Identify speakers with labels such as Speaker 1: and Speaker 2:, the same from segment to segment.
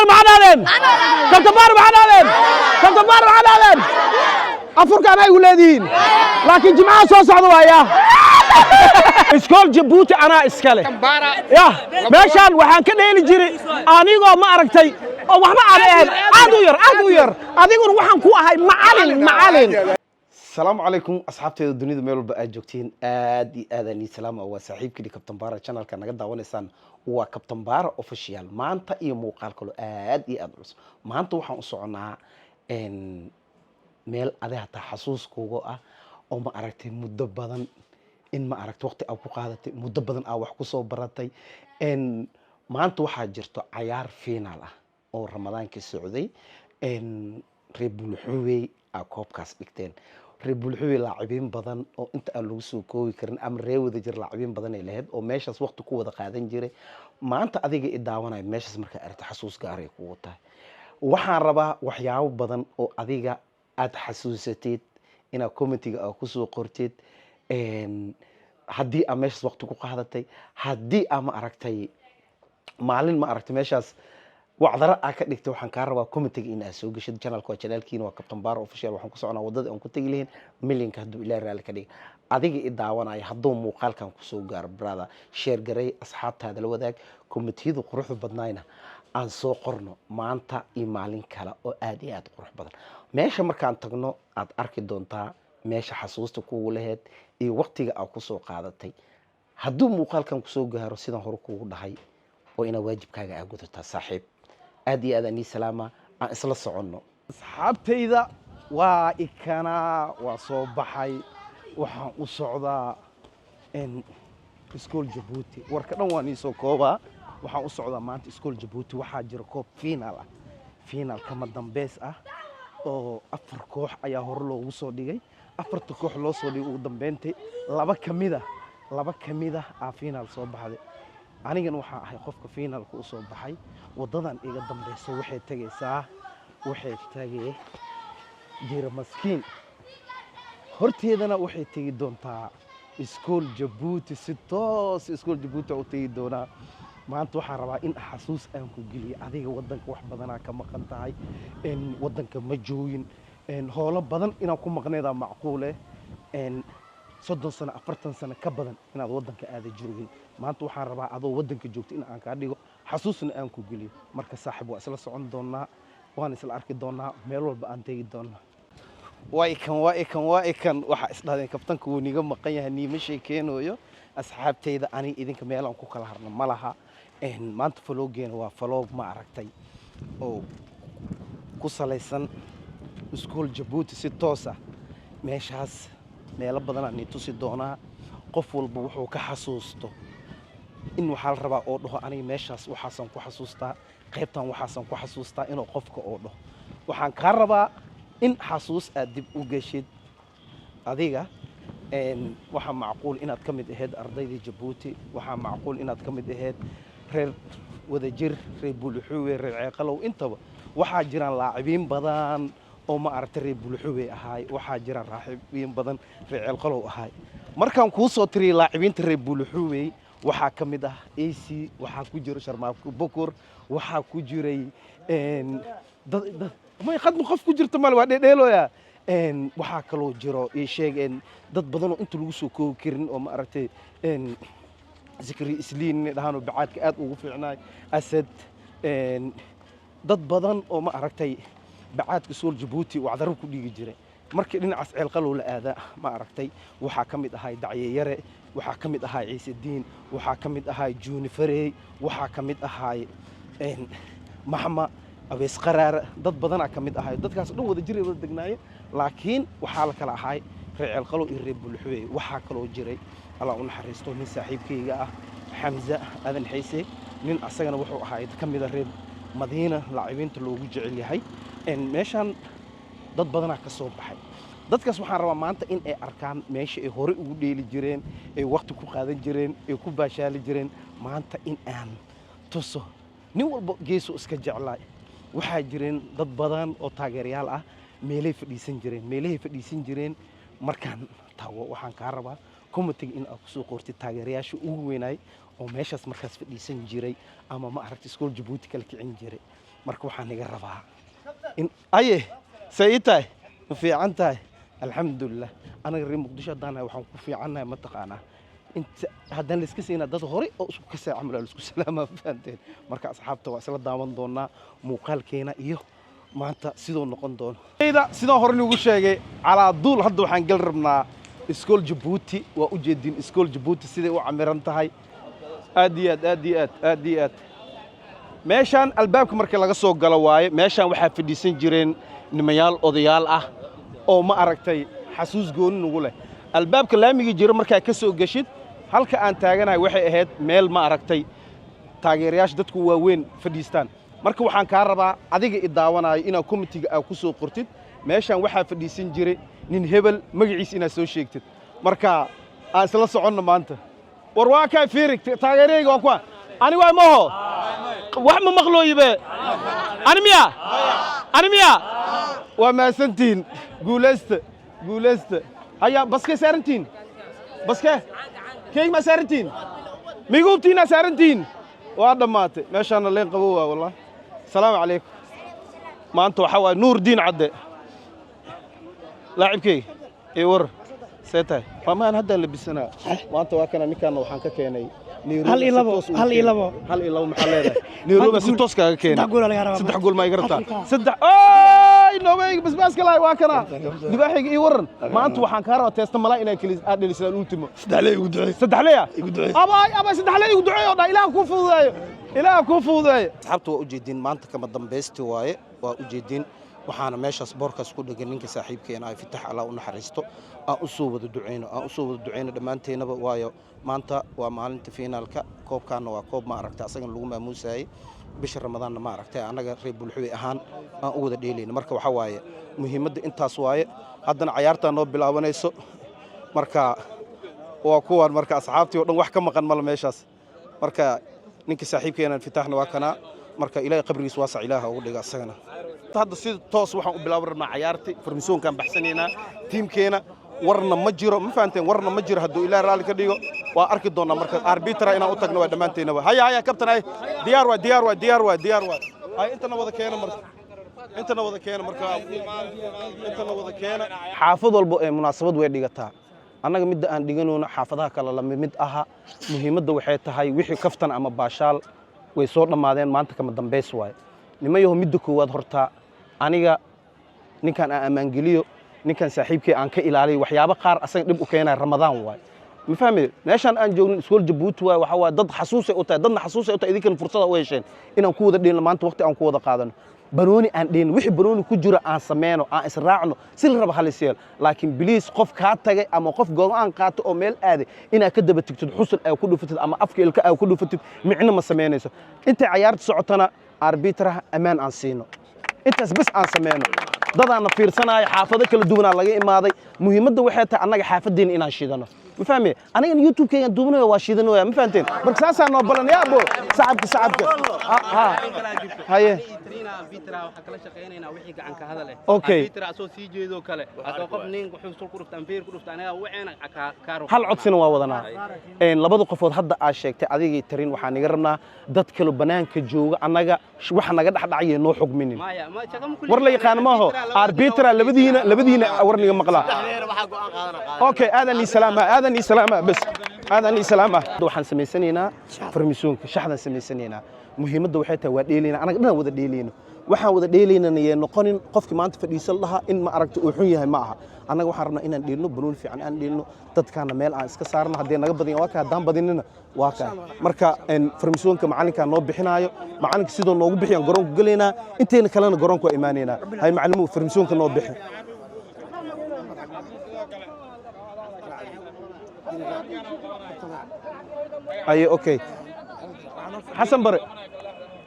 Speaker 1: معنا لين كابتن بار معنا لين كابتن بار معنا لين أفرق أنا ولادين لكن جماعة صوص عضوا يا إسكول جيبوتي أنا إسكالي يا ماشان وحن كده اللي جري أنا ما أركتي أو ما أنا أدوير أديكون وحن كوا هاي معلن السلام عليكم أصحابتي الدنيا ميلو بقى جوكتين آدي آذاني سلام أو صاحب كده كابتن بارا channel كان نقدر ونسان هو كابتن بارا official ما أنت إيه موقع كله آدي أدرس ما أنت وحن أصعنا إن meel adiga taa xasuus kuugu ah oo ma aragtay muddo badan in ma aragtay waqti aad ku qaadatay muddo badan aad wax ku soo baratay maanta waxaa jirto cayaar final ah oo ramadaankii socday reer bulxuwey aa koobkaas dhigteen reer bulxuwey laacibiin badan oo inta aan lagu soo koobi karin ama reer wada jir laacibiin badan ay lahayd oo meeshaas waqti ku wada qaadan jiray maanta adiga i daawanay meeshaas marka aragtay xasuus gaar ah kugu tahay waxaan rabaa waxyaabo badan oo adiga aad xasuusatid ina commentiga aad ku soo qortid haddii aad meeshaas waqti ku qaadatay haddii aad ma aragtay maalin ma aragtay meeshaas wacdara aad ka dhigtay waxaan kaa rabaa commentiga in aad soo gashid channelka waa channelkiina waa Captain Baro official waxaan ku soconaa wadada aan ku tagi lahayn milyanka hadduu ilaahay raali ka dhigo adiga i daawanaya hadduu muuqaalkan ku soo gaaro brother share garay asxaabtaada la wadaag commentiyada quruxda badnaayna aan soo qorno maanta iyo maalin kale oo aad iyo aad qurux badan meesha markaan tagno aad arki doontaa meesha xasuusta kuugu lahayd iyo waqtiga aad ku soo qaadatay hadduu muuqaalkan ku soo gaaro sidaan hore kuugu dhahay oo ina waajibkaaga aad gudataa saaxiib aad iyo aad aan salaama aan isla soconno asxaabtayda waa ikana waa soo baxay waxaan u socdaa iskool Jabuuti warka dhan waan soo koobaa waxaan u socdaa maanta iskool Jabuuti waxaa jira koob final kama dambeys ah oo afar koox ayaa hor loogu soo dhigay afarta koox loo soo dhigay ugu dambeyntii laba kamid ah final soo baxday anigana waxaan ahay qofka finalka u soo baxay wadadan iga dambayso waxay tagay jira maskiin horteedana waxay tagi doontaa iskool Jabuuti si toos iskool Jabuuti u tagi doonaa maanta waxaan rabaa in xasuus aan ku geliyo adiga wadanka wax badan ka maqan tahay wadanka ma joogin howlo badan inaan ku maqneeda macquul ah 30 sano 40 sano ka badan inaad wadanka aad joogin maanta waxaan rabaa adoo wadanka joogto in aan ka dhigo xasuusna aan ku geliyo marka saaxiib waa isla socon doonaa waan isla arki doonaa meel walba aan tagi doonaa waa ikan waxa isdhaadeen kabtanka uu niga maqan yahay niima sheekeenooyo asxaabtayda ani idinka meel aan ku kala harno malaha maanta faloogeena waa faloog ma aragtay oo ku salaysan iskool Jabuuti si toos ah meeshaas meelo badan aan tusi doonaa qof walba wuxuu ka xasuusto in waxa la rabaa oo dhaho aniga meeshaas waxaasan ku xasuustaa qaybtan waxaasan ku xasuustaa inuu qofka oo dhaho waxaan ka rabaa in xasuus aad dib u gashid adiga waxa macquul inaad ka mid ahayd ardayda Jabuuti waxa macquul inaad ka mid ahayd reer wada jir reer bulxuwe reer ceeqalow intaba waxa jiraan laacibiin badan oo ma aragtay reer bulxuwe ahaay waxa jiraan raaxibiin badan reer ceeqalow ahaay markaan ku soo tiriyay laacibiinta reer bulxuwe waxa ka mid ah AC waxa ku jira Sharmaako Bokur waxa ku jiray dad ma qadmo qof ku jirta mal waa dheeloya waxa kaloo jiro ii sheegeen dad badan oo inta lagu soo koobi karin oo ma aragtay zikri isliin dhaano bacaadka aad ugu fiicnaay asad dad badan oo ma aragtay bacaadka sool Jabuuti oo cadar ku dhigi jiray markii dhinacaas ceelqalow la aada ma aragtay waxa kamid ahay dacye yare waxa kamid ahay Ciise Diin waxa kamid ahay Juuni Farey waxa kamid ahay Maxma abees qaraar dad badan kamid ahay dadkaas dhan wada jiray wada degnaayeen laakiin waxa la kala ahay reer ceelqalow iyo reer bulxuwey waxa kaloo jiray Allah u naxariisto nin saaxiibkayga ah Hamza Adan Xiise nin asagana wuxuu ahaa kamid reer Madiina laacibiinta loogu jecel yahay meeshan dad badan ka soo baxay dadkaas waxaan rabaa maanta in ay arkaan meesha ay hore ugu dheeli jireen ay waqti ku qaadan jireen ay ku baashaali jireen maanta in aan tuso nin walba geeso iska jeclaa waxaa jireen dad badan oo taageerayaal ah meelay fadhiisan jireen markaan tago waxaan ka rabaa commentiga in aad ku soo qortid taageerayaasha ugu weynaay oo meeshaas markaas fadhiisan jiray ama ma aragtay iskool Jabuuti kala kicin jiray marka waxaan iga rabaa in aye sayitaay ma fiican tahay alxamdulillah anaga reer muqdisho hadaan waxaan ku fiicannahay ma taqaanaa inta haddaan la iska siinaa dad hore oo isku kasay camal la isku salaama faanteen marka asxaabta waa isla daawan doonaa muuqaalkeena iyo maanta sidoo noqon doono sidoo hore ugu sheegay calaa duul hadda waxaan gal rabnaa iskool Jabuuti waa u jeedin iskool Jabuuti sidee u camiran tahay aad iyo aad meeshaan albaabka markii laga soo galo waaye meeshaan waxaa fadhiisan jireen nimayaal odayaal ah oo ma aragtay xasuus gooni ugu leh albaabka laamiga jira markaa ka soo gashid halka aan taaganahay waxay ahayd meel ma aragtay taageerayaasha dadku waaweyn fadhiistaan marka waxaan ka rabaa adiga i daawanayo inaa committee ah ku soo qortid meeshaan waxaa fadhiisan jiray nin hebel magaciisa inaad soo sheegtid marka aan isla soconno maanta war waa kaa fiirig taageerayga waa kuwa ani waa maho wax ma maqlooyibe ani miya waa maasantiin guulaysta haya baske saarantiin baske keeg ma saarantiin miguubtiina saarantiin waa dhammaatay meeshaana leen qabo waa wallahi salaamu calaykum maanta waxa waa nuur diin cadde laacibkeyga ee war seetahay waa maan haddaan labisanaa maanta waa kana ninkaana waxaan ka keenay hal iyo labo maxaa leedahay nairobi si toos kaaga keenay saddex gool ma iga rabtaa saddex noobeyga basbaaska lahay waa kana dibaaxiga ii waran maanta waxaan kaa rabaa teesta malaa inaan keli aad dhelisaan ultimo saddexley igu duceey abay saddexley igu duceey oo dha ilaah kuu fududeeyo asxaabta waa u jeedin maanta kama dambaysti waaye waa u jeedin waxaana meeshaas boorkaas ku dhagan ninka saaxiibkeena ay fitax Allah u naxariisto aan u soo wada duceyno dhammaanteennaba waayo maanta waa maalinta finaalka koobkaana waa koob ma aragtay asagana lagu maamuusayay bisha ramadaanna ma aragtay anaga reer bulxuwe ahaan aan u wada dheelayno marka waxa waaye muhiimadda intaas waaye haddana ciyaartaa noo bilaabanayso marka waa kuwan marka asxaabtii oo dhan wax ka maqan mal meeshaas marka ninka saaxiibkeena fitaxna waa kana marka ilaahay qabrigiisa waasac ilaaha ugu dhiga asagana hadda si toos waxaan u bilaaban rabnaa ciyaartii farmisoonkaan baxsanaynaa tiimkeena warna ma jiro ma fahanteen warna ma jiro hadduu ilaahay raalli ka dhigo waa arki doonaa marka arbitra inaan u tagno waa dhammaanteennaba haya kabtan ay diyaar waay ay intana wada keena xaafad walba ee munaasabad way dhigataa annaga midda aan dhiganoono xaafadaha kale la mid aha muhiimadda waxay tahay wixii kaftan ama baashaal way soo dhammaadeen maanta kama dambays waaye nimayaho midda koowaad horta aniga ninkan aan ammaangeliyo ninkan saaxiibkay aan ka ilaaliyo waxyaabo qaar asaga dhib u keenaya ramadaan waaye ma fahmay meeshaan aan joogno iskool Jabuuti waaye waxa waa dad xasuusay u tahay dadna xasuusay u tahay idinkan fursada u yeesheen inaan ku wada dheelno maanta waqti aan ku wada qaadano banooni aan dheelno wixii banooni ku jira aan sameeyno aan israacno si la rabo haliseel laakiin biliis qof ka tagay ama qof go'aan qaato oo meel aaday inaad ka daba tigtid xusul ay ku dhufatid ama afka ilka ay ku dhufatid micno ma sameynayso inta ciyaarta socotana arbitraha amaan aan siino intaas bas aan sameeyno dadaana fiirsanaayo xaafado kala duwanaa laga imaaday muhiimadda waxay tahay annaga xaafadeena inaan shidano ma fahmay aniga youtube-kayga duubanayo waa shidanayo ma fahanteen marka saasaan noo balan yaa bo sacabka haye waxa kala shaqeynayna wixii gacan ka hadal okay soo sii jeedo kale hadoo qof nin wuxuu soo ku dhuftaan feer ku dhuftaan aniga waxeena kaaro hal codsina waa wadanaa labada qofood hadda aad sheegtay adigii tarin waxaan iga rabnaa dad kale banaanka jooga annaga waxa naga dhaxdhacay noo xugminin war la yaqaan ma ho arbitra labadiina warniga maqlaa okay aadan ii salaama bas aadan ii salaama waxaan sameysanaynaa farmisoonka shaxdan sameysanaynaa muhiimadda waxay tahay waa dheelaynaa anaga dhan wada dheelayno waxaan wada dheelaynaa noqonin qofkii maanta fadhiisan lahaa in ma aragto uu xun yahay ma aha annaga waxaan rabnaa inaan dheelno banooni fiican aan dheelno dadkaana meel aan iska saarno haddii naga badin waa ka haddaan badinina waa ka marka farmisoonka macalinkaa noo bixinaayo macalinka sidoo noogu bixiyaan garoonku gelaynaa inteena kalena garoonku waa imaanaynaa hay macalimuhu farmisoonka noo bixi aye okay حسن بري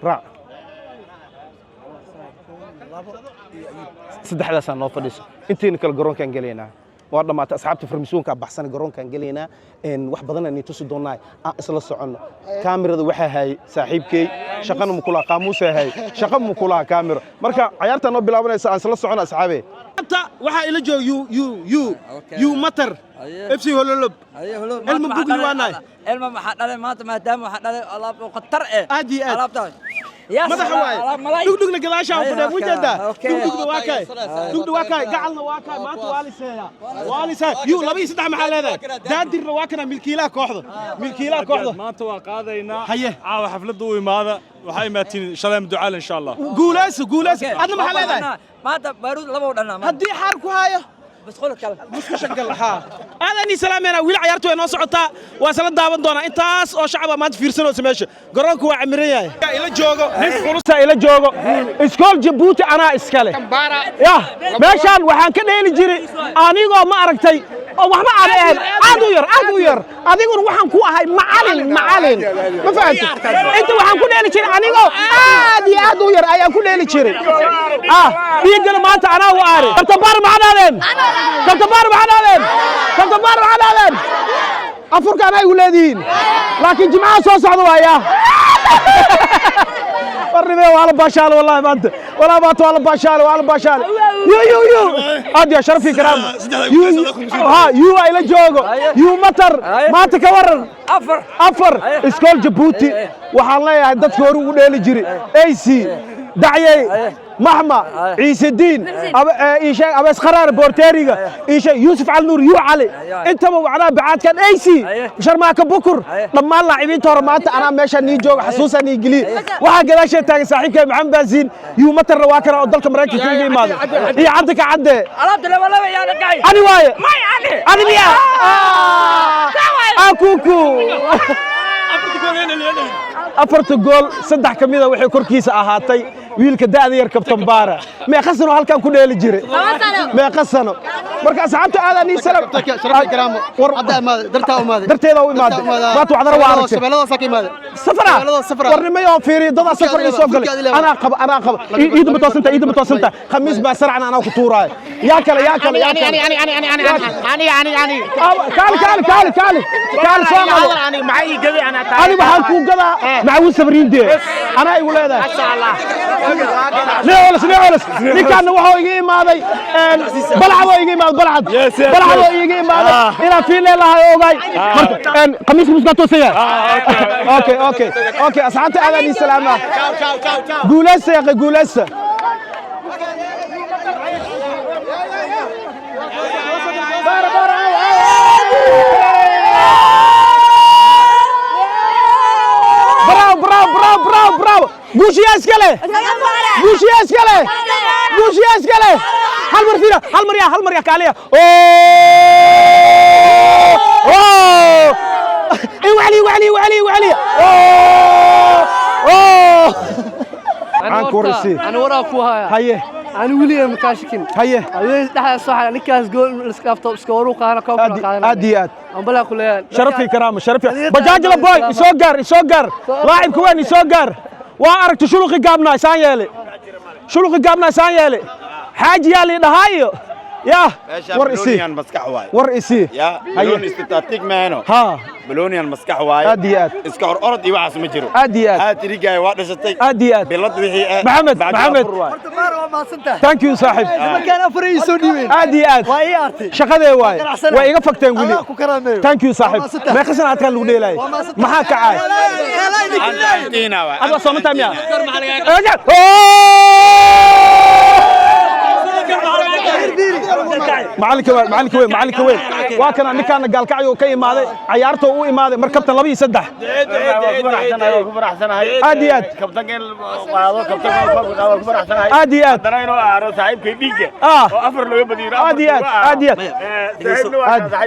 Speaker 1: راع saddexdaas aan noo fadhiiso intiin kala garoonkan galeena waa dhamaatay asxaabta farmasuunka baxsan garoonkan galeena wax badan aan tusi doonaa aan isla socono kaamirada waxa hay saaxiibkay shaqana mu kula qaamuus hay shaqa mu kula kaamiro marka ciyaarta noo bilaabanaysa aan isla socono asxaabe anta waxa ila joog you matter FC Hololob ilma bugli waanaay
Speaker 2: ilma waxa dhalay maanta maadaama waxa dhalay alaab qatar alaabta
Speaker 1: madax waay dugdugna gadaasha u fadhiyo wajada dugdugna waa kay gacalna waa kay maanta waalisaya yu laba iyo saddex maxaa leedahay daadirna waa kana milkiilaha kooxda
Speaker 3: maanta waa qaadaynaa caawa xafladda u imaada waxay imaatiin shaleem ducaal insha Allah
Speaker 1: guulayso adna maxaa leedahay
Speaker 2: maanta baarud laba dhanaa
Speaker 1: haddii xaar ku hayo مسكشكل ها هذا ني سلامنا ويل عيارته نو سقطا واسلا دابن دونا انتاس او شعب ما فيرسنو سميشه غرونك وا عمرياي الى جوجو نيس خلصا الى جوجو اسكول جيبوتي انا اسكله يا ماشان waxaan ka dheeli jiray anigoo ma aragtay oo waxba aan ahayn aad u yar adiguna waxaan ku ahay macallin ma fahanti inta waxaan ku dheeli jiray anigoo aad u yar ayaan ku dheeli jiray dhiigana maanta anaa u aari tartabar macnaadeen أفريقيا أنا يقول لدين لكن جماعة صوص عضوايا ورني وعلى باشال والله ما أنت ولا باتوا على باشال يو أدي يا شرفي كرام يو إلى جوجو يو مطر ما تكورن أفر إسكول جيبوتي وحنا يا دت كورو وديل جري AC دعية محمد عيسى الدين إيشا أبس قرار بورتيريغا إيشا يوسف على نور يو علي أنت ما وعنا بعد كان AC شرماك بكر لما الله عبين ترمات أنا ماشى نيجو حسوسا نيجلي واحد قال شيء تاني صحيح كم عم بنزين يوم متى الرواكر أضلك مركز في ماذا هي عندك عدة
Speaker 2: والله يا رجاي
Speaker 1: أنا واي
Speaker 2: ما يعني
Speaker 1: أنا بيا أكوكو أفرت جول صدق كمية وحي كركيس أهاتي ويلك داعي يركب تنبارة ما يخسروا هالكام كله اللي جري ما يخسروا مركز عبته هذا ني سلام
Speaker 4: شرف كلامه عبده ما درته وماذا
Speaker 1: ما توعد رواه
Speaker 4: سبلده ساكي ماذا
Speaker 1: سفرة ورني ما يوم فيري ضد سفر يسوق أنا أقب إيد متوسطة خميس بسرعة أنا وكتورة ياكل كال
Speaker 4: أنا معي قضي أنا
Speaker 1: بحالكم قضا معوز سفرين دي أنا يقول هذا ليولس كان وحو يجي ماذي بلعبو يجي ماذي إلى في ليلة هاي قميص مسكتو سيا اوكي أسعدت على ني سلامة قولس يا أخي قولس برافو بوشي اسكله هل مريا كاليا وعلي عن كورسي
Speaker 4: أنا وراك وهاي
Speaker 1: هيه
Speaker 4: أنا ولي مكاشكين
Speaker 1: هيه
Speaker 4: أنا دحى الصح نكاس جول سكافتو سكورو كان كوب
Speaker 1: أديات
Speaker 4: أمبلا كلها
Speaker 1: شرفي كرامة شرفي بجاج لبوي يسوقر لاعب كوين يسوقر وأرك تشلوخي قابنا سان يالي حاجي يالي نهايو يا ورئيسي
Speaker 5: يا بلون استاتيك مانو
Speaker 1: ها
Speaker 5: بلونيان مسكح واي
Speaker 1: أديات
Speaker 5: اسكور أرض يوعس مجرو
Speaker 1: أديات
Speaker 5: هات رجاي واحد شتى
Speaker 1: أديات
Speaker 5: بلد وحي
Speaker 1: محمد ثانك يو صاحب
Speaker 4: كان أفريقيا سوديين
Speaker 1: أديات
Speaker 4: ويارتي
Speaker 1: شقده واي وإيقا فكتين ولي ثانك يو صاحب ما يخسن هاتكال لودي لاي ما هاك عاي
Speaker 5: أنتينا واي
Speaker 1: أبغى صومت أميا معلك وين وكان نكان قال كعيو كي ماذا عيارته هو ماذا مركبت لبي سدح أديات أديات أديات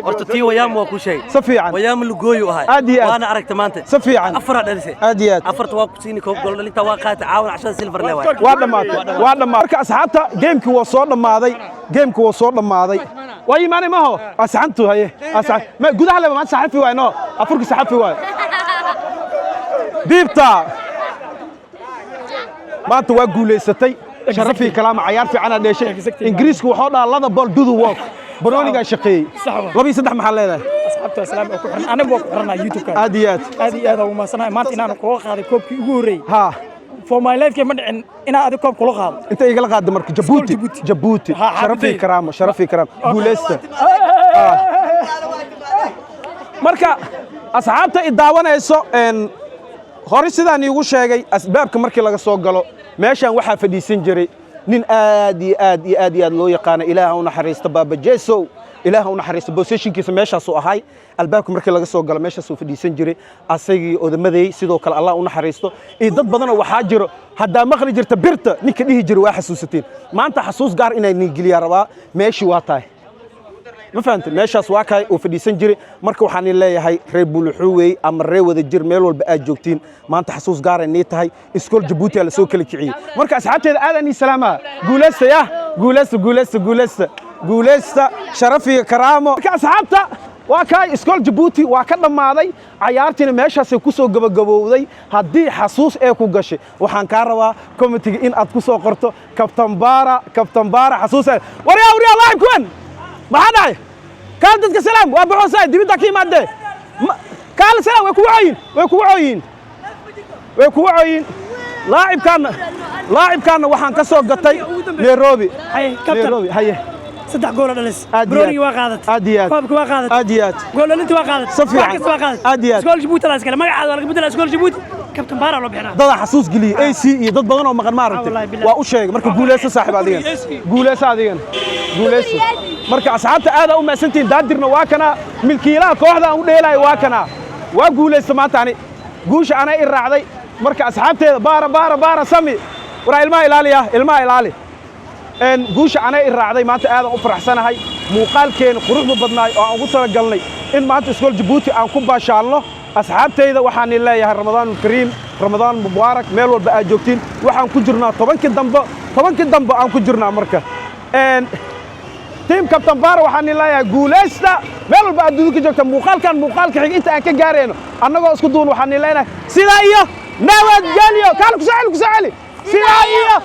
Speaker 6: ورتي ويام وكل شيء
Speaker 1: صفيعا
Speaker 6: ويام اللي هاي
Speaker 1: أديات
Speaker 6: وانا عرفت مانته
Speaker 1: صفيعا
Speaker 6: أفرد درسي
Speaker 1: أديات
Speaker 6: أفرد واقفيني كوب قول لي تواقعت عاون عشان سيلفر لواي
Speaker 1: وانا ما ركز حتى جيمك وصلنا ماذا جيمك وصلنا ماذا واي ماني ما هو أسعنته هي أسعن ما جود على ما تسحب في وينه أفرق سحب في وين ديبتا ما أنت وقول لي ستي شرفي كلام عيار في عنا ليش إنجليزك وحنا الله بول دو ذا ووك برونيغا شقي لبي صدح محل هذا
Speaker 7: asxaabta islaam oo ku xiran anigu waa ku xiranaa youtube-ka
Speaker 1: aad iyo
Speaker 7: aad ugu maasanahay maanta inaan kooga qaaday koobkii ugu horeeyay
Speaker 1: ها
Speaker 7: for my life ma dhicin inaan adiga koob kula qaado
Speaker 1: انت ايغلا قاد مرك جبوتي شرفي كرام غوليستا marka asxaabta i daawanayso hore sidaan iigu sheegay asbaabka markii laga soo galo meeshan waxa fadhiisan jiray nin aad loo yaqaan ilaaha u naxariisto baaba jeeso ilaaha u naxariisto positionkiisa meeshaas uu ahay albaabka markii laga soo galo meeshaas uu fadhiisan jiray asagii odamaday sidoo kale Allah u naxariisto dad badan waxa jiro hadaa maqli jirta birta ninka dhihi jiray waa xasuusateen maanta xasuus gaar inay nigiliya rabaa meeshii waa tahay ما فهمت meeshaas waa kay oo fadhiisan jiray marka waxaan leeyahay reer buluxuwey ama reer wada jir meel walba aad joogtiin maanta xasuus gaar ah inay tahay iskool Djibouti la soo kala kiciyay marka asxaabteeda aadani salaama guuleysta sharafiga karaamo marka asxaabta waa kay iskool Djibouti waa ka dhamaaday ciyaartina meeshaas ay ku soo gabagabowday hadii xasuus ay ku gashay waxaan ka rabaa committee in aad ku soo qorto Captain Bara xasuus wariya laacibkan ما هذا كان ضد السلام وابو حسين دي بدك ماده قال السلام ويكوعين لاعب كان waxaan ka soo gatay Nairobi haye
Speaker 7: saddex gool dhalis Brony waa qaadat koobka waa qaadat
Speaker 1: aadiyad
Speaker 7: goolinta waa qaadat
Speaker 1: safiican
Speaker 7: aadiyad gool Djibouti la iskala magacaada laga bedela gool Djibouti Captain Bara loo bixinaa
Speaker 1: dad xasuus galiye AC iyo dad badan oo maqan ma aragtay waa u sheegay marka guuleysta saaxiib adigan guuleysta marka asxaabta aad u maasantiin daadirna waa kana milkiilaha kooxda aan u dheelay waa kana waa guuleysta maanta ani guusha ana i raacday marka asxaabteeda baara sami wara ilmaha ilaali guusha ana i raacday maanta aad u faraxsanahay muuqaalkeen quruxda badnaay oo aan ugu tala galnay in maanta iskool Djibouti aan ku baashaalno asxaabteeda waxaan leeyahay Ramadaanul Kariim Ramadaan mubaarak meel walba aad joogtiin waxaan ku jirnaa 10 dambe aan ku jirnaa marka team Captain Bara waxaan leeyahay guuleysta meel walba aad duudu ka joogta muuqaalka xig inta aan ka gaareyno annagoo isku duun waxaan leeyahay sida iyo nabadgelyo kaan ku soo celi sida iyo